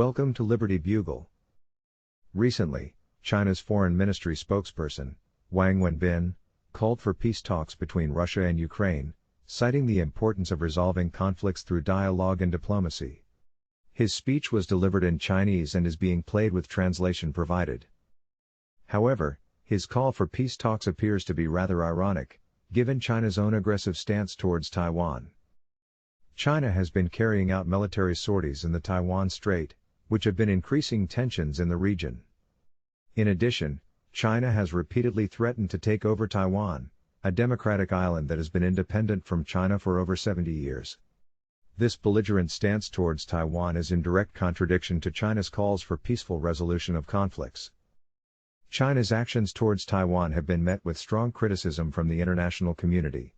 Welcome to Liberty Bugle. Recently, China's Foreign Ministry spokesperson, Wang Wenbin, called for peace talks between Russia and Ukraine, citing the importance of resolving conflicts through dialogue and diplomacy. His speech was delivered in Chinese and is being played with translation provided. However, his call for peace talks appears to be rather ironic, given China's own aggressive stance towards Taiwan. China has been carrying out military sorties in the Taiwan Strait, which have been increasing tensions in the region. In addition, China has repeatedly threatened to take over Taiwan, a democratic island that has been independent from China for over 70 years. This belligerent stance towards Taiwan is in direct contradiction to China's calls for peaceful resolution of conflicts. China's actions towards Taiwan have been met with strong criticism from the international community.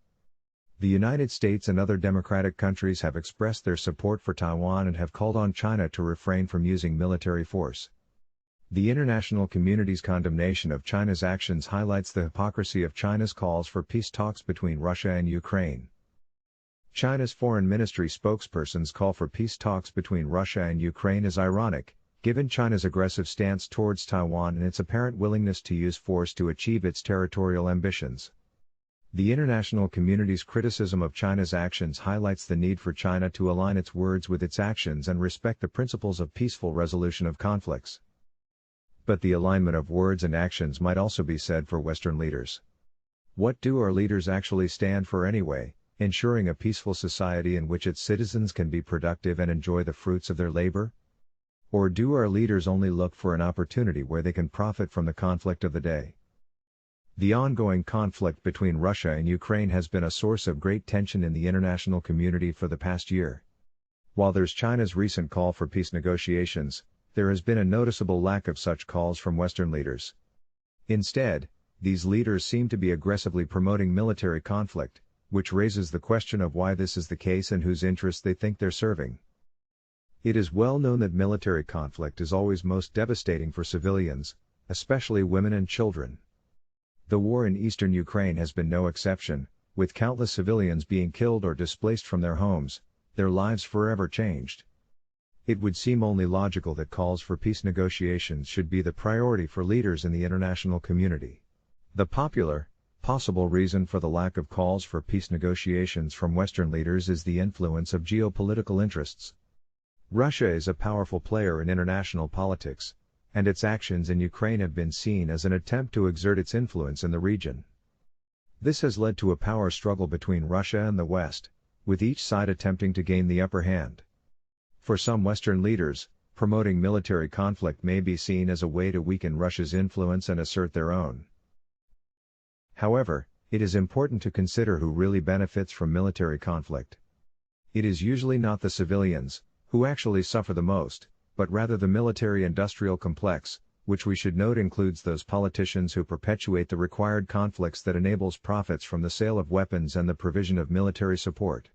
The United States and other democratic countries have expressed their support for Taiwan and have called on China to refrain from using military force. The international community's condemnation of China's actions highlights the hypocrisy of China's calls for peace talks between Russia and Ukraine. China's Foreign Ministry spokesperson's call for peace talks between Russia and Ukraine is ironic, given China's aggressive stance towards Taiwan and its apparent willingness to use force to achieve its territorial ambitions. The international community's criticism of China's actions highlights the need for China to align its words with its actions and respect the principles of peaceful resolution of conflicts. But the alignment of words and actions might also be said for Western leaders. What do our leaders actually stand for anyway? Ensuring a peaceful society in which its citizens can be productive and enjoy the fruits of their labor? Or do our leaders only look for an opportunity where they can profit from the conflict of the day? The ongoing conflict between Russia and Ukraine has been a source of great tension in the international community for the past year. While there's China's recent call for peace negotiations, there has been a noticeable lack of such calls from Western leaders. Instead, these leaders seem to be aggressively promoting military conflict, which raises the question of why this is the case and whose interests they think they're serving. It is well known that military conflict is always most devastating for civilians, especially women and children. The war in eastern Ukraine has been no exception, with countless civilians being killed or displaced from their homes, their lives forever changed. It would seem only logical that calls for peace negotiations should be the priority for leaders in the international community. The possible reason for the lack of calls for peace negotiations from Western leaders is the influence of geopolitical interests. Russia is a powerful player in international politics, and its actions in Ukraine have been seen as an attempt to exert its influence in the region. This has led to a power struggle between Russia and the West, with each side attempting to gain the upper hand. For some Western leaders, promoting military conflict may be seen as a way to weaken Russia's influence and assert their own. However, it is important to consider who really benefits from military conflict. It is usually not the civilians, who actually suffer the most, but rather the military-industrial complex, which we should note includes those politicians who perpetuate the required conflicts that enables profits from the sale of weapons and the provision of military support.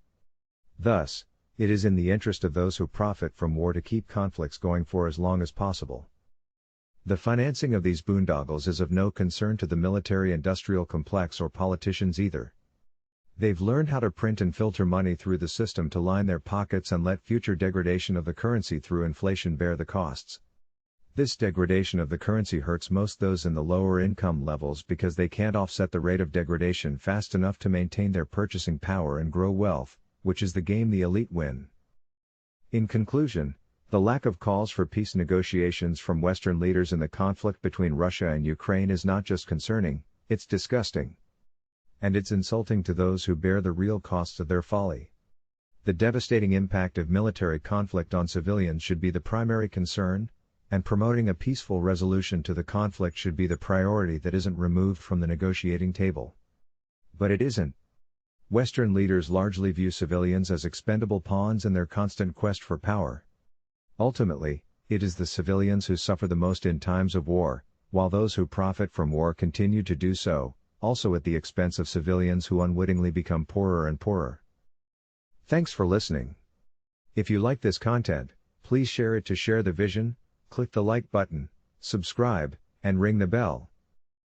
Thus, it is in the interest of those who profit from war to keep conflicts going for as long as possible. The financing of these boondoggles is of no concern to the military-industrial complex or politicians either. They've learned how to print and filter money through the system to line their pockets and let future degradation of the currency through inflation bear the costs. This degradation of the currency hurts most those in the lower income levels because they can't offset the rate of degradation fast enough to maintain their purchasing power and grow wealth, which is the game the elite win. In conclusion, the lack of calls for peace negotiations from Western leaders in the conflict between Russia and Ukraine is not just concerning, it's disgusting. And it's insulting to those who bear the real costs of their folly. The devastating impact of military conflict on civilians should be the primary concern, and promoting a peaceful resolution to the conflict should be the priority that isn't removed from the negotiating table. But it isn't. Western leaders largely view civilians as expendable pawns in their constant quest for power. Ultimately, it is the civilians who suffer the most in times of war, while those who profit from war continue to do so, also at the expense of civilians who unwittingly become poorer and poorer. Thanks for listening. If you like this content, please share it to share the vision, click the like button, subscribe, and ring the bell.